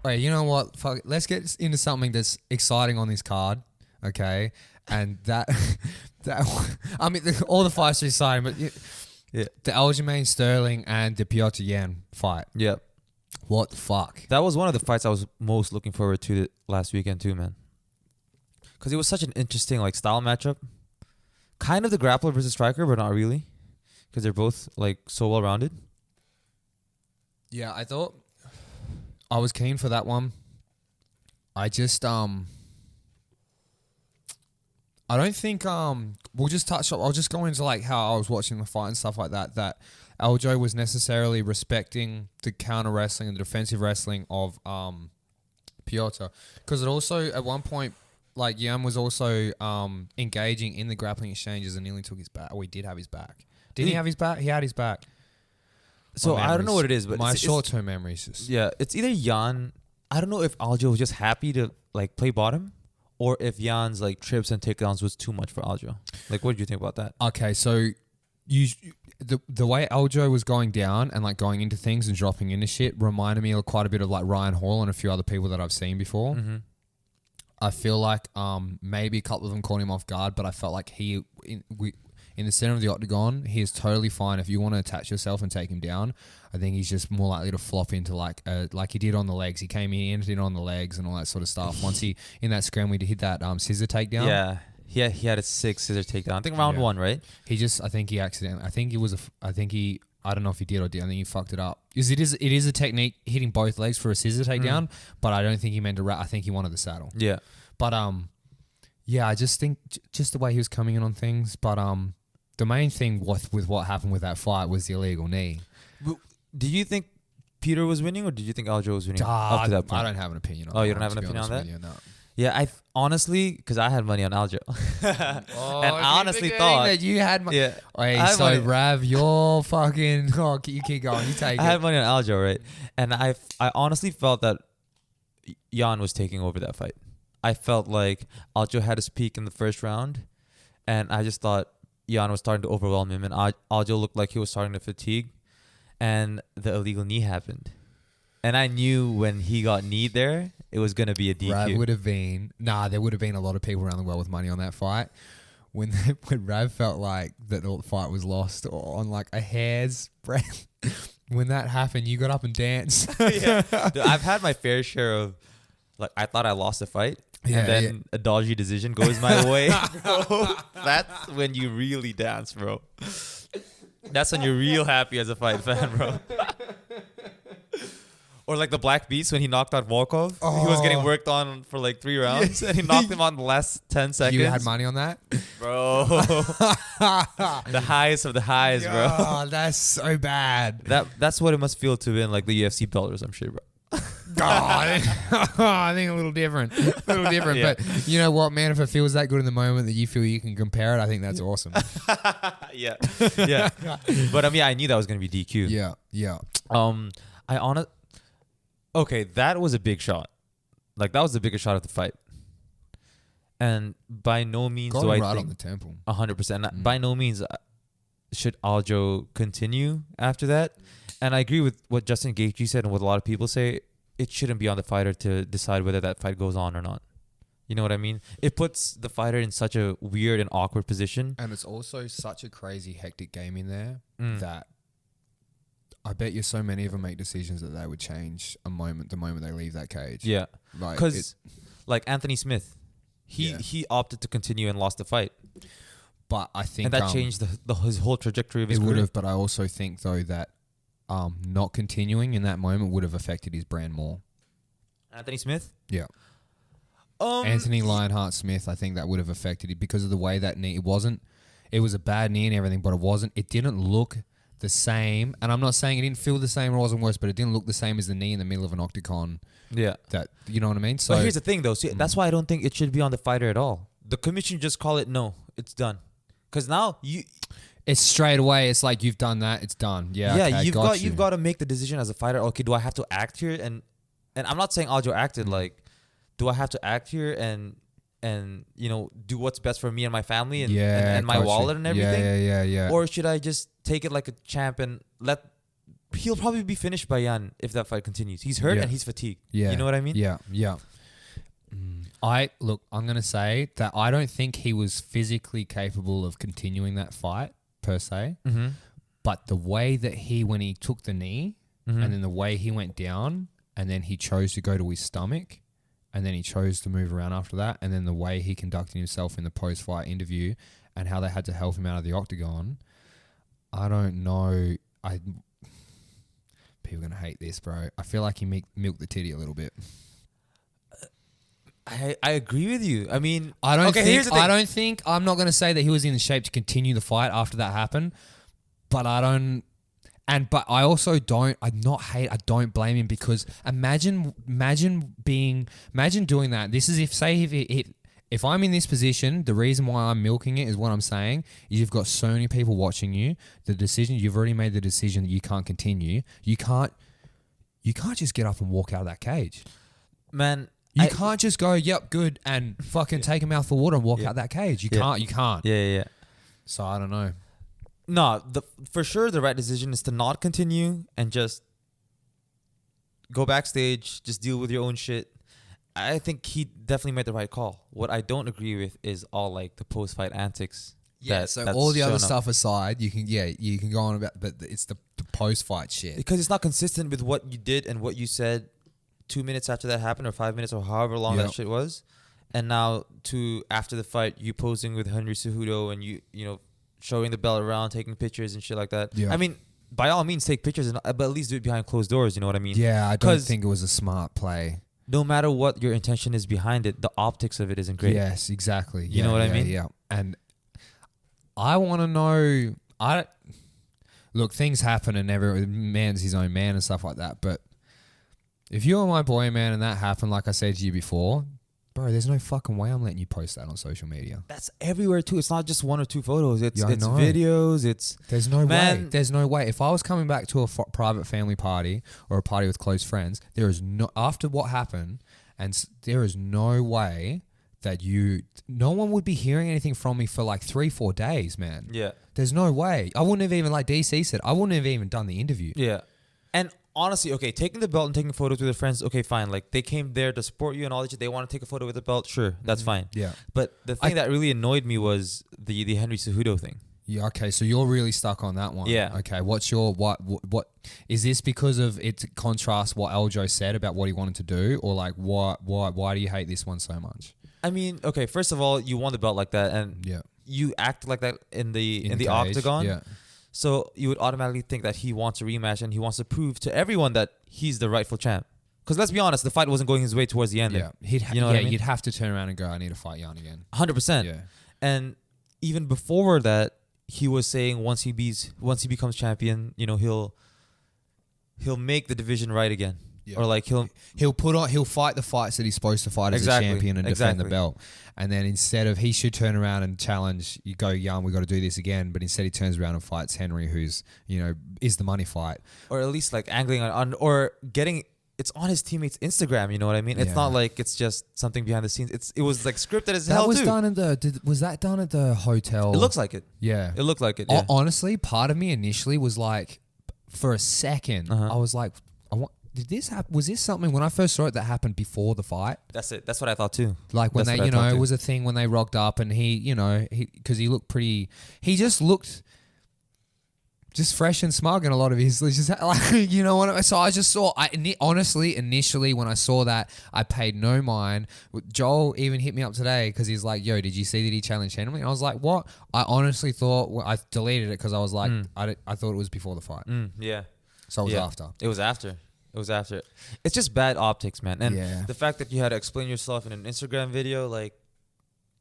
Wait, you know what? Fuck, let's get into something that's exciting on this card, okay? And that I mean, all the fights are exciting, but the Aljamain Sterling and the Petr Yan fight. Yeah. What the fuck? That was one of the fights I was most looking forward to last weekend too, man. Because it was such an interesting like style matchup. Kind of the grappler versus striker, but not really. Because they're both like so well rounded. Yeah, I thought I was keen for that one. I just I don't think we'll just touch on, I'll just go into like how I was watching the fight and stuff like that, that Aljo was necessarily respecting the counter wrestling and the defensive wrestling of Piotr, because it also at one point like Yan was also engaging in the grappling exchanges and nearly took his back. Oh, he did have his back. Did he have his back? He had his back. So I don't know what it is, but my short-term memories. Just it's either Yan. I don't know if Aljo was just happy to like play bottom, or if Yan's like trips and takedowns was too much for Aljo. Like, what did you think about that? Okay, so the way Aljo was going down and like going into things and dropping into shit reminded me of quite a bit of like Ryan Hall and a few other people that I've seen before. Mm-hmm. I feel like maybe a couple of them caught him off guard, but I felt like in the center of the octagon, he is totally fine. If you want to attach yourself and take him down, I think he's just more likely to flop into like he did on the legs. He came in, ended it on the legs and all that sort of stuff. Once he, in that scramble, he hit that scissor takedown. Yeah. He had a 6 scissor takedown. I think round 1, right? I think he accidentally, I don't know if he did or did. I think he fucked it up. Because it is a technique, hitting both legs for a scissor takedown, but I don't think he meant to I think he wanted the saddle. Yeah. But yeah, I just think just the way he was coming in on things, but the main thing with what happened with that fight was the illegal knee. Did you think Peter was winning, or did you think Aljo was winning up to that point? I don't have an opinion on that. Oh, you don't have an opinion on that? No. Yeah, I honestly, because I had money on Aljo. And I honestly thought that you had money. Yeah. Hey, so Rav, you're fucking... Oh, you keep going. You take it. I had money on Aljo, right? And I honestly felt that Yan was taking over that fight. I felt like Aljo had his peak in the first round, and I just thought Yan was starting to overwhelm him, and Aljo looked like he was starting to fatigue, and the illegal knee happened. And I knew when he got kneed there, it was going to be a DQ. Rav would have been... there would have been a lot of people around the world with money on that fight. When Rav felt like that the fight was lost on like a hair's breadth, when that happened, you got up and danced. Yeah. Dude, I've had my fair share of... Like, I thought I lost a fight, and then a dodgy decision goes my way, bro. That's when you really dance, bro. That's when you're real happy as a fight fan, bro. Or like the Black Beast when he knocked out Volkov. Oh. He was getting worked on for like 3 rounds, and he knocked him on the last 10 seconds. You had money on that? Bro. The highest of the highs, bro. Oh, that's so bad. That's what it must feel to win like the UFC belters, I'm sure, bro. I think a little different. Yeah. But you know what, man? If it feels that good in the moment that you feel you can compare it, I think that's awesome. Yeah. But I knew that was gonna be DQ. Yeah. Okay, that was a big shot. Like, that was the biggest shot of the fight. And by no means Got do I right think... on the temple. 100%. By no means should Aljo continue after that. And I agree with what Justin Gaethje said and what a lot of people say. It shouldn't be on the fighter to decide whether that fight goes on or not. You know what I mean? It puts the fighter in such a weird and awkward position. And it's also such a crazy, hectic game in there that I bet you so many of them make decisions that they would change the moment they leave that cage. Yeah. Because, like Anthony Smith, he opted to continue and lost the fight. But I think... And that changed his whole trajectory of his career. It would have, but I also think, though, that not continuing in that moment would have affected his brand more. Anthony Smith? Yeah. Anthony Lionheart Smith, I think that would have affected it because of the way that knee... It was a bad knee and everything, but it didn't look the same. And I'm not saying it didn't feel the same or it wasn't worse, but it didn't look the same as the knee in the middle of an octagon. Yeah. You know what I mean? So but here's the thing, though. See, that's why I don't think it should be on the fighter at all. The commission just call it no. It's done. Because now it's straight away. It's like, you've done that. It's done. Yeah. Okay, you've got to make the decision as a fighter. Okay, do I have to act here? And I'm not saying Aljo acted like, do I have to act here and do what's best for me and my family and my wallet and everything? Yeah. Or should I just take it like a champ and let he'll probably be finished by Yan if that fight continues. He's hurt and he's fatigued. Yeah. You know what I mean? Yeah. I'm gonna say that I don't think he was physically capable of continuing that fight per se. Mm-hmm. But the way that when he took the knee, Mm-hmm. and then the way he went down, and then he chose to go to his stomach, and then he chose to move around after that, and then the way he conducted himself in the post-fight interview, and how they had to help him out of the octagon, I don't know. People are gonna hate this, bro. I feel like he milked the titty a little bit. I agree with you. I mean, I don't here's the thing. I'm not gonna say that he was in shape to continue the fight after that happened, but I don't. But I also don't. I don't blame him, because imagine doing that. This is if I'm in this position, the reason why I'm milking it is what I'm saying is you've got so many people watching you. You've already made the decision that you can't continue. You can't just get up and walk out of that cage, man. You can't just go, yep, good, and fucking take a mouthful of water and walk out that cage. You can't. Yeah. So I don't know. No, for sure the right decision is to not continue and just go backstage, just deal with your own shit. I think he definitely made the right call. What I don't agree with is all like the post-fight antics. Yeah, so all the other stuff aside, you can go on about, but it's the post-fight shit. Because it's not consistent with what you did and what you said 2 minutes after that happened, or 5 minutes, or however long that shit was. And now after the fight, you posing with Henry Cejudo and you know, showing the belt around, taking pictures and shit like that. Yeah. I mean, by all means, take pictures, but at least do it behind closed doors. You know what I mean? Yeah, I don't think it was a smart play. No matter what your intention is behind it, the optics of it isn't great. Yes, exactly. You know what I mean? Yeah. And I want to know. Look, things happen, and every man's his own man and stuff like that. But if you were my boy, man, and that happened, like I said to you before, bro, there's no fucking way I'm letting you post that on social media. That's everywhere too. It's not just 1 or 2 photos. It's videos. There's no way. There's no way. If I was coming back to a private family party or a party with close friends, there is no, after what happened, and there is no way that no one would be hearing anything from me for like 3-4 days, man. Yeah. There's no way. I wouldn't have even, like DC said, I wouldn't have even done the interview. Yeah. And honestly, okay, taking the belt and taking photos with their friends, okay, fine. Like, they came there to support you and all that shit. They want to take a photo with the belt, sure, that's fine. Yeah. But the thing that really annoyed me was the Henry Cejudo thing. Yeah, okay, so you're really stuck on that one. Yeah. Okay, what's your, what is this because of it contrasts what Aljo said about what he wanted to do, or like why do you hate this one so much? I mean, okay, first of all, you won the belt like that, and you act like that in the octagon. Yeah. So you would automatically think that he wants a rematch and he wants to prove to everyone that he's the rightful champ. Because let's be honest, the fight wasn't going his way towards the end. Yeah, you know what I mean? You'd have to turn around and go, I need to fight Yan again. 100%. Yeah. And even before that, he was saying once he becomes champion, you know, he'll make the division right again. Yeah. Or like he'll fight the fights that he's supposed to fight as a champion and defend the belt. And then instead of, he should turn around and challenge, you go, Yan, we got to do this again. But instead he turns around and fights Henry, who's, you know, is the money fight. Or at least like angling on or getting, it's on his teammate's Instagram, you know what I mean? It's not like it's just something behind the scenes. It was like scripted as hell too. Was that done at the hotel? It looks like it. Yeah. It looked like it, yeah. Honestly, part of me initially was like, for a second, I was like, did this happen? Was this something when I first saw it that happened before the fight? That's it. That's what I thought too. Like when it was a thing when they rocked up and because he looked pretty, he just looked just fresh and smug in a lot of his, just like, you know what? So I just saw, honestly, initially when I saw that, I paid no mind. Joel even hit me up today because he's like, yo, did you see that he challenged Henry? And I was like, what? I honestly thought, I deleted it because I was like, I thought it was before the fight. Yeah. So it was after. It was after. It's just bad optics, man. And the fact that you had to explain yourself in an Instagram video, like,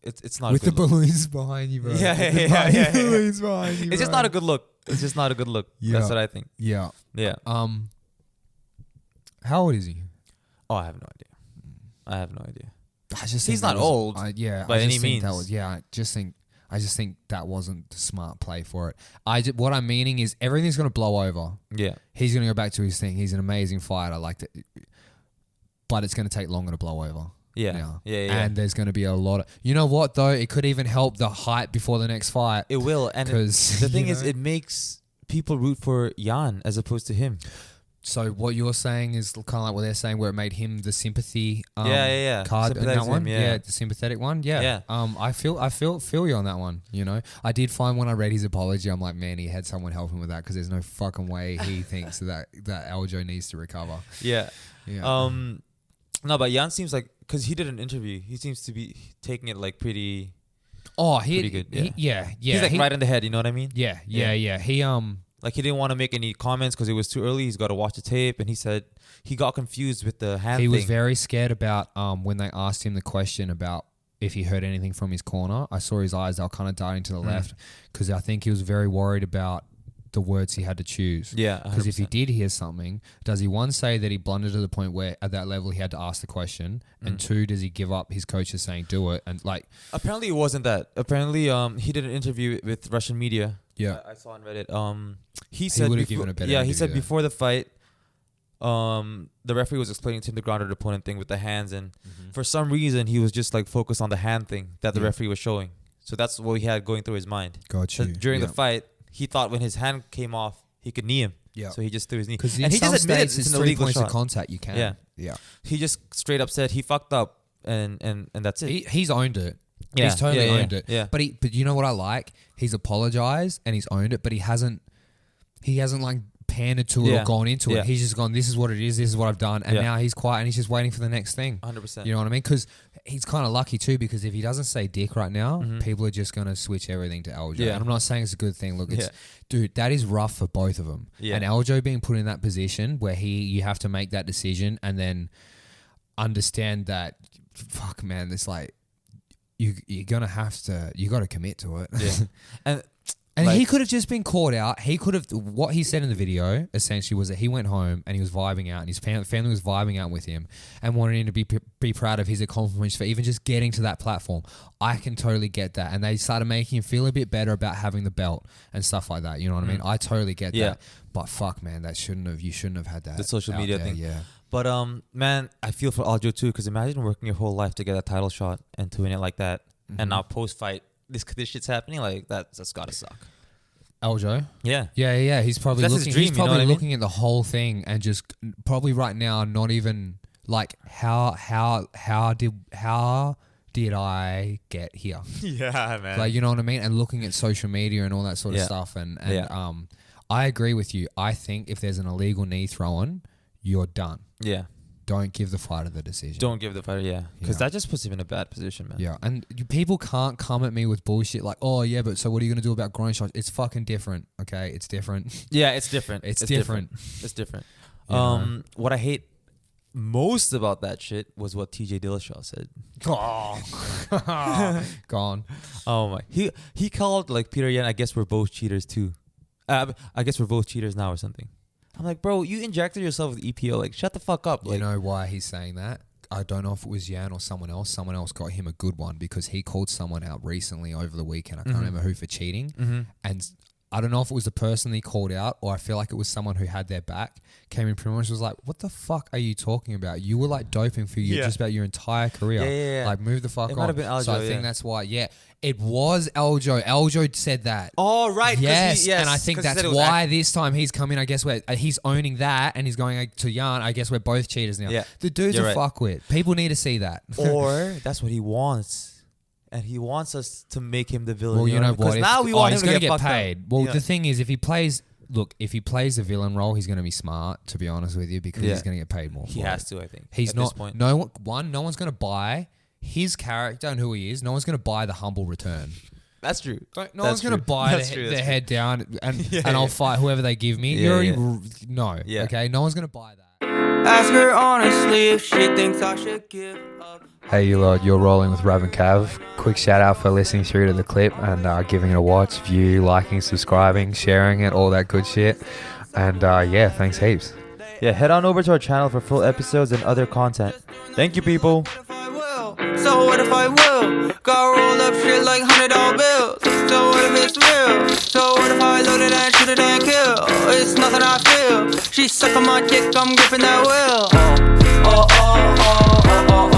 it's not with a good the balloons behind you, bro. Yeah. Balloons behind you. It's just not a good look. It's just not a good look. Yeah. That's what I think. Yeah. Yeah. How old is he? Oh, I have no idea. I just he's not old. By any means. I just think that wasn't the smart play for it. What I'm meaning is everything's going to blow over. Yeah. He's going to go back to his thing. He's an amazing fighter. But it's going to take longer to blow over. Yeah. Yeah. And there's going to be a lot of... You know what, though? It could even help the hype before the next fight. It will. And the thing is, it makes people root for Yan as opposed to him? So what you're saying is kind of like what they're saying, where it made him the sympathy Yeah. card in that Sympathize one. him, yeah. The sympathetic one. Yeah. Yeah. I feel you on that one. You know, I did find when I read his apology, I'm like, man, he had someone help him with that, because there's no fucking way he thinks that Aljo needs to recover. Yeah. Yeah. No, but Yan seems like, because he did an interview, he seems to be taking it like pretty. Oh, pretty good. Yeah. He's like right in the head. You know what I mean? Yeah. He Like he didn't want to make any comments because it was too early. He's got to watch the tape, and he said he got confused with the hand He thing. was very scared about when they asked him the question about if he heard anything from his corner. I saw his eyes; they were kind of darting to the left, because I think he was very worried about the words he had to choose. Yeah, because if he did hear something, does he, one, say that he blundered to the point where at that level he had to ask the question, and two, does he give up his coaches saying do it? And like, apparently it wasn't that. Apparently, he did an interview with Russian media. Yeah, I saw on Reddit. He said would have given a better. Yeah, he said before the fight, the referee was explaining to him the grounded opponent thing with the hands, and for some reason he was just like focused on the hand thing that the referee was showing. So that's what he had going through his mind. Got you. So during the fight, he thought when his hand came off, he could knee him. Yeah. So he just threw his knee. Because and he just admitted it's an 3 illegal points shot. of contact. You can. Yeah. Yeah. He just straight up said he fucked up, and that's it. He's owned it. Yeah. He's totally owned it. Yeah. But you know what I like? He's apologized and he's owned it, but he hasn't like pandered to it or gone into it. He's just gone, this is what it is, this is what I've done. And now he's quiet and he's just waiting for the next thing. 100%. You know what I mean? Because he's kind of lucky too, because if he doesn't say dick right now, people are just going to switch everything to Aljo. Yeah. And I'm not saying it's a good thing. Look, dude, that is rough for both of them. Yeah. And Aljo being put in that position where you have to make that decision and then understand that, fuck man, it's like, you're gonna have to. You got to commit to it. Yeah, and he could have just been caught out. He could have. What he said in the video essentially was that he went home and he was vibing out, and his family was vibing out with him and wanted him to be proud of his accomplishments for even just getting to that platform. I can totally get that, and they started making him feel a bit better about having the belt and stuff like that. You know what I mean? I totally get that. But fuck, man, you shouldn't have had that. The social media there, thing. Yeah. But man, I feel for Aljo too, because imagine working your whole life to get a title shot and to win it like that, and now post fight this shit's happening. Like that's gotta suck. Aljo? Yeah. He's probably That's looking. his dream, He's probably you know what I mean? looking at the whole thing and just probably right now not even like how did I get here? Yeah, man. Like, you know what I mean? And looking at social media and all that sort of stuff. And I agree with you. I think if there's an illegal knee thrown, you're done. Yeah. Don't give the fighter the decision. Don't give the fighter, because that just puts him in a bad position, man. Yeah, and people can't come at me with bullshit like, oh yeah, but so what are you gonna do about groin shots? It's fucking different, okay? It's different. Yeah, it's different. It's different. It's different. Yeah. What I hate most about that shit was what TJ Dillashaw said. Oh, gone. Oh my, he called like Petr Yan. I guess we're both cheaters too. I guess we're both cheaters now or something. I'm like, bro, you injected yourself with EPO. Like, shut the fuck up. Like, you know why he's saying that? I don't know if it was Yan or someone else. Someone else got him a good one because he called someone out recently over the weekend. I can't remember who for cheating. And I don't know if it was the person he called out or I feel like it was someone who had their back, came in pretty much was like, what the fuck are you talking about? You were like doping for just about your entire career. Yeah. Like, move the fuck on. Might have been Aljo, so I think that's why, it was Aljo. Aljo said that. Oh, right. Yes, and I think that's why this time he's coming, I guess, where he's owning that and he's going to Yan. I guess we're both cheaters now. Yeah. The dude's a fuckwit. People need to see that. Or that's what he wants. And he wants us to make him the villain. Well, you know what? Because now we want him to get paid. Up. Well, the thing is, if he plays the villain role, he's going to be smart, to be honest with you, because he's going to get paid more. He has to, I think. He's at not. This point. No one's going to buy his character and who he is. No one's going to buy the humble return. That's true. No one's going to buy their head down and I'll fight whoever they give me. Okay? No one's going to buy that. Ask her honestly if she thinks I should give up. Hey, you lot, you're rolling with Rav and Cav. Quick shout out for listening through to the clip and giving it a watch, view, liking, subscribing, sharing it, all that good shit. And thanks heaps. Yeah, head on over to our channel for full episodes and other content. Thank you, people. So what if I will? Gotta roll up shit like $100 bills. So what if it's real? So what if I load it and shoot it and kill? It's nothing I feel. She suck on my dick, I'm gripping that wheel. Oh, oh, oh, oh, oh, oh.